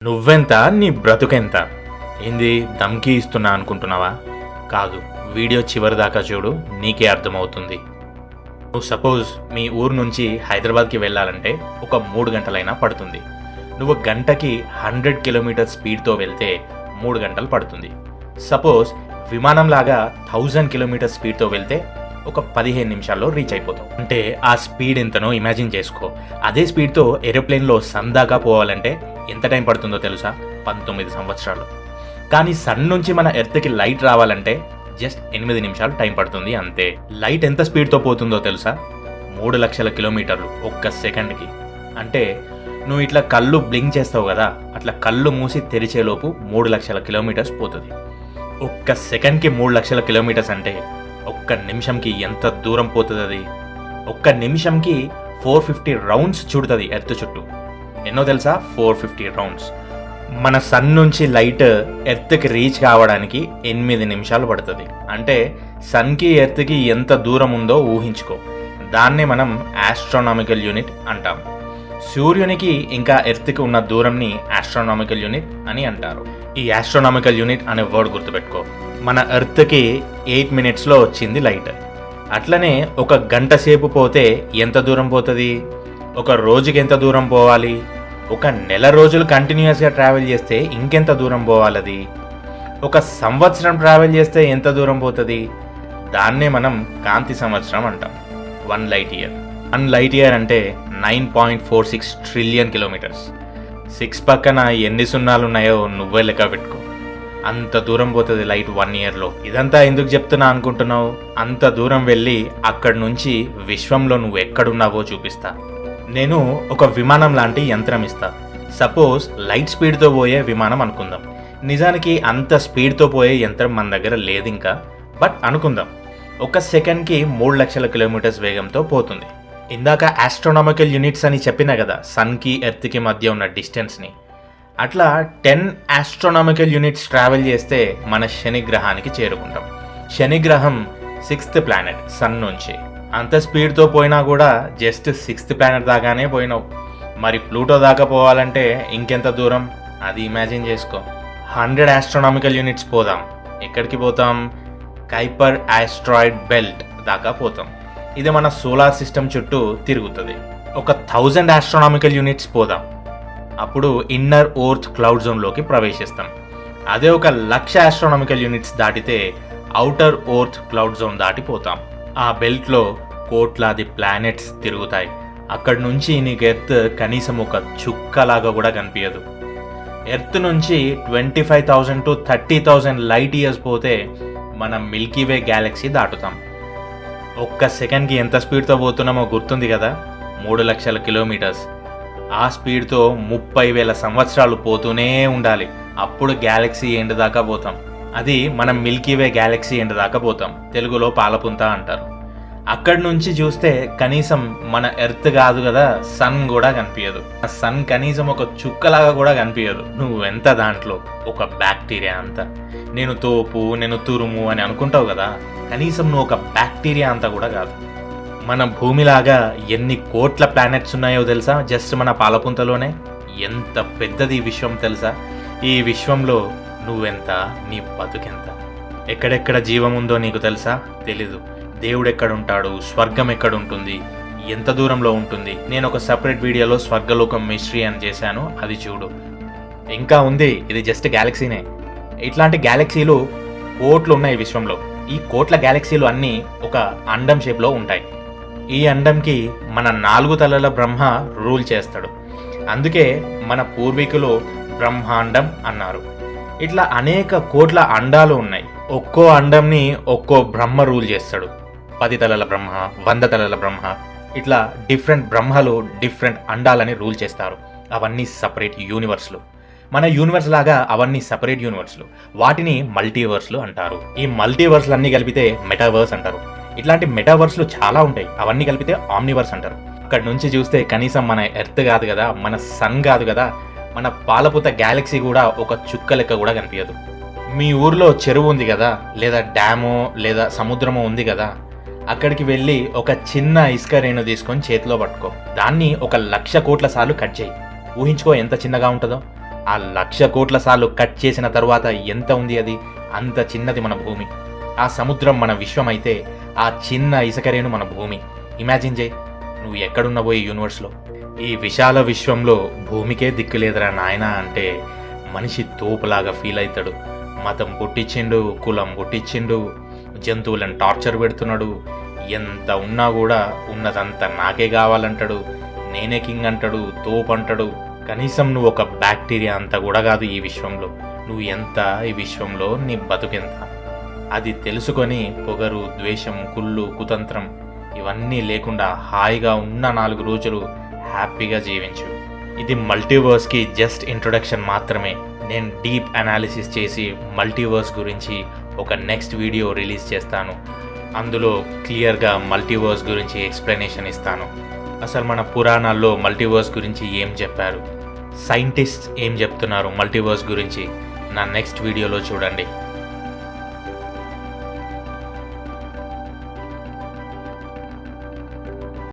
నువ్వెంత నీ బ్రతుకెంత ఏంది దమ్కి ఇస్తున్నా అనుకుంటున్నావా? కాదు, వీడియో చివరి దాకా చూడు, నీకే అర్థమవుతుంది. నువ్వు సపోజ్ మీ ఊరు నుంచి హైదరాబాద్కి వెళ్ళాలంటే ఒక 3 గంటలైనా పడుతుంది. నువ్వు గంటకి 100 కిలోమీటర్ స్పీడ్తో వెళ్తే 3 గంటలు పడుతుంది. సపోజ్ విమానంలాగా 1000 కిలోమీటర్ స్పీడ్తో వెళ్తే ఒక 15 నిమిషాల్లో రీచ్ అయిపోతావు. అంటే ఆ స్పీడ్ ఎంతనో ఇమాజిన్ చేసుకో. అదే స్పీడ్తో ఏరోప్లేన్లో సన్ దాకా పోవాలంటే ఎంత టైం పడుతుందో తెలుసా? 19 సంవత్సరాలు. కానీ సన్ నుంచి మన ఎర్త్కి లైట్ రావాలంటే జస్ట్ 8 నిమిషాలు టైం పడుతుంది అంతే. లైట్ ఎంత స్పీడ్తో పోతుందో తెలుసా? 3 లక్షల కిలోమీటర్లు ఒక్క సెకండ్కి. అంటే నువ్వు ఇట్లా కళ్ళు బ్లింక్ చేస్తావు కదా, అట్లా కళ్ళు మూసి తెరిచేలోపు 3 లక్షల కిలోమీటర్స్ పోతుంది. ఒక్క సెకండ్కి 3 లక్షల కిలోమీటర్స్ అంటే ఒక్క నిమిషంకి ఎంత దూరం పోతుంది అది? ఒక్క నిమిషంకి 450 రౌండ్స్ చుడుతుంది ఎర్త్ చుట్టూ. ఎన్నో తెలుసా? 450 రౌండ్స్. మన సన్ నుంచి లైట్ ఎర్త్కి రీచ్ కావడానికి 8 నిమిషాలు పడుతుంది. అంటే సన్కి ఎర్త్కి ఎంత దూరం ఉందో ఊహించుకో. దాన్నే మనం ఆస్ట్రానామికల్ యూనిట్ అంటాం. సూర్యునికి ఇంకా ఎర్త్కి ఉన్న దూరంని ఆస్ట్రానామికల్ యూనిట్ అని అంటారు. ఈ ఆస్ట్రానామికల్ యూనిట్ అనే వర్డ్ గుర్తుపెట్టుకో. మన ఎర్త్కి 8 మినిట్స్లో వచ్చింది లైట్. అట్లనే ఒక గంట సేపు పోతే ఎంత దూరం పోతుంది? ఒక రోజుకి ఎంత దూరం పోవాలి? ఒక నెల రోజులు కంటిన్యూస్గా ట్రావెల్ చేస్తే ఇంకెంత దూరం పోవాలి అది? ఒక సంవత్సరం ట్రావెల్ చేస్తే ఎంత దూరం పోతుంది? దాన్నే మనం కాంతి సంవత్సరం అంటాం. 1 లైట్ ఇయర్. 1 లైట్ ఇయర్ అంటే 9.46 ట్రిలియన్ కిలోమీటర్స్. 6 పక్కన ఎన్ని సున్నాలు ఉన్నాయో నువ్వే లెక్క పెట్టుకో. అంత దూరం పోతుంది లైట్ 1 ఇయర్లో. ఇదంతా ఎందుకు చెప్తున్నా అనుకుంటున్నావు? అంత దూరం వెళ్ళి అక్కడి నుంచి విశ్వంలో నువ్వు ఎక్కడున్నావో చూపిస్తా. నేను ఒక విమానం లాంటి యంత్రం ఇస్తా. సపోజ్ లైట్ స్పీడ్తో పోయే విమానం అనుకుందాం. నిజానికి అంత స్పీడ్తో పోయే యంత్రం మన దగ్గర లేదు ఇంకా, బట్ అనుకుందాం. ఒక సెకండ్కి 3 లక్షల కిలోమీటర్స్ వేగంతో పోతుంది. ఇందాక ఆస్ట్రానామికల్ యూనిట్స్ అని చెప్పినా కదా, సన్కి ఎర్త్కి మధ్య ఉన్న డిస్టెన్స్ని. అట్లా 10 ఆస్ట్రానామికల్ యూనిట్స్ ట్రావెల్ చేస్తే మన శని గ్రహానికి చేరుకుంటాం. శని గ్రహం 6th ప్లానెట్ సన్ నుంచి. అంత స్పీడ్తో పోయినా కూడా జస్ట్ 6th ప్లానెట్ దాకానే పోయినావు. మరి ప్లూటో దాకా పోవాలంటే ఇంకెంత దూరం? అది ఇమాజిన్ చేసుకో. 100 ఆస్ట్రానామికల్ యూనిట్స్ పోదాం. ఎక్కడికి పోతాం? కైపర్ ఆస్ట్రాయిడ్ బెల్ట్ దాకా పోతాం. ఇది మన సోలార్ సిస్టమ్ చుట్టూ తిరుగుతుంది. ఒక 1000 ఆస్ట్రానామికల్ యూనిట్స్ పోదాం. అప్పుడు ఇన్నర్ ఓర్త్ క్లౌడ్ జోన్లోకి ప్రవేశిస్తాం. అదే ఒక 1,00,000 ఆస్ట్రానామికల్ యూనిట్స్ దాటితే ఔటర్ ఓర్త్ క్లౌడ్ జోన్ దాటిపోతాం. ఆ బెల్ట్లో కోట్లాది ప్లానెట్స్ తిరుగుతాయి. అక్కడి నుంచి నీకు ఎర్త్ కనీసం ఒక చుక్కలాగా కూడా కనిపించదు. ఎర్త్ నుంచి 25,000 to 30,000 లైట్ ఇయర్స్ పోతే మనం మిల్కీవే గ్యాలక్సీ దాటుతాం. ఒక్క సెకండ్కి ఎంత స్పీడ్తో పోతున్నామో గుర్తుంది కదా? 3 లక్షల కిలోమీటర్స్. ఆ స్పీడ్తో 30,000 సంవత్సరాలు పోతూనే ఉండాలి. అప్పుడు గ్యాలక్సీ ఎండ్ దాకా పోతాం. అది మనం మిల్కీవే గ్యాలక్సీ ఎండ్ దాకా పోతాం. తెలుగులో పాలపుంత అంటారు. అక్కడి నుంచి చూస్తే కనీసం మన ఎర్త్ కాదు కదా, సన్ కూడా కనిపించదు. ఆ సన్ కనీసం ఒక చుక్కలాగా కూడా కనిపించదు. నువ్వెంత దాంట్లో ఒక బ్యాక్టీరియా అంతా. నేను తోపు, నేను తురుము అని అనుకుంటావు కదా, కనీసం నువ్వు ఒక బ్యాక్టీరియా అంతా కూడా కాదు. మన భూమిలాగా ఎన్ని కోట్ల ప్లానెట్స్ ఉన్నాయో తెలుసా? జస్ట్ మన పాలపుంతలోనే. ఎంత పెద్దది ఈ విశ్వం తెలుసా? ఈ విశ్వంలో నువ్వెంత, నీ బతుకెంత. ఎక్కడెక్కడ జీవం ఉందో నీకు తెలుసా? తెలీదు. దేవుడు ఎక్కడుంటాడు, స్వర్గం ఎక్కడుంటుంది, ఎంత దూరంలో ఉంటుంది? నేను ఒక సపరేట్ వీడియోలో స్వర్గలోకం మిస్టరీ అని చేశాను, అది చూడు. ఇంకా ఉంది, ఇది జస్ట్ గ్యాలక్సీనే. ఇట్లాంటి గ్యాలక్సీలు కోట్లు ఉన్నాయి విశ్వంలో. ఈ కోట్ల గ్యాలక్సీలు అన్నీ ఒక అండం షేప్లో ఉంటాయి. ఈ అండంకి మన 4 తలల బ్రహ్మ రూల్ చేస్తాడు. అందుకే మన పూర్వీకులు బ్రహ్మాండం అన్నారు. ఇట్లా అనేక కోట్ల అండాలు ఉన్నాయి. ఒక్కో అండంని ఒక్కో బ్రహ్మ రూల్ చేస్తాడు. 10 తలల బ్రహ్మ, 100 తలల బ్రహ్మ, ఇట్లా డిఫరెంట్ బ్రహ్మలు డిఫరెంట్ అండాలని రూల్ చేస్తారు. అవన్నీ సపరేట్ యూనివర్స్లు. మన యూనివర్స్ లాగా అవన్నీ సపరేట్ యూనివర్స్లు. వాటిని మల్టీవర్స్లు అంటారు. ఈ మల్టీవర్స్లు అన్నీ కలిపితే మెటావర్స్ అంటారు. ఇట్లాంటి మెటావర్స్లు చాలా ఉంటాయి. అవన్నీ కలిపితే ఆమ్నివర్స్ అంటారు. అక్కడి నుంచి చూస్తే కనీసం మన ఎర్త్ కాదు కదా, మన సన్ కాదు కదా, మన పాలపుత గ్యాలక్సీ కూడా ఒక చుక్క లెక్క కూడా కనిపించదు. మీ ఊర్లో చెరువు ఉంది కదా, లేదా డ్యామో లేదా సముద్రమో ఉంది కదా, అక్కడికి వెళ్ళి ఒక చిన్న ఇసుక రేణు తీసుకొని చేతిలో పట్టుకో. దాన్ని 1,00,000 కోట్ల సార్లు కట్ చేయి. ఊహించుకో ఎంత చిన్నగా ఉంటుందో. ఆ 1,00,000 కోట్ల సార్లు కట్ చేసిన తరువాత ఎంత ఉంది అది? అంత చిన్నది మన భూమి. ఆ సముద్రం మన విశ్వం అయితే ఆ చిన్న ఇసుకరేణు మన భూమి. ఇమాజిన్ చేయి, నువ్వు ఎక్కడున్నావో ఈ యూనివర్స్లో. ఈ విశాల విశ్వంలో భూమికే దిక్కులేదురా నాయనా అంటే మనిషి తోపులాగా ఫీల్ అవుతాడు. మతం పుట్టించిండు, కులం పుట్టించిండు, జంతువులను టార్చర్ పెడుతున్నాడు. ఎంత ఉన్నా కూడా ఉన్నదంతా నాకే కావాలంటాడు, నేనే కింగ్ అంటాడు, తోపు అంటాడు. కనీసం నువ్వు ఒక బ్యాక్టీరియా అంత కూడా కాదు ఈ విశ్వంలో. నువ్వు ఎంత ఈ విశ్వంలో, నీ బతుకెంత? అది తెలుసుకొని పొగరు, ద్వేషం, కుళ్ళు, కుతంత్రం ఇవన్నీ లేకుండా హాయిగా ఉన్న 4 రోజులు హ్యాపీగా జీవించు. ఇది మల్టీవర్స్కి జస్ట్ ఇంట్రొడక్షన్ మాత్రమే. నేను డీప్ అనాలిసిస్ చేసి మల్టీవర్స్ గురించి ఒక నెక్స్ట్ వీడియో రిలీజ్ చేస్తాను. అందులో క్లియర్గా మల్టీవర్స్ గురించి ఎక్స్ప్లెనేషన్ ఇస్తాను. అసలు మన పురాణాల్లో మల్టీవర్స్ గురించి ఏం చెప్పారు, సైంటిస్ట్స్ ఏం చెప్తున్నారు మల్టీవర్స్ గురించి, నా నెక్స్ట్ వీడియోలో చూడండి.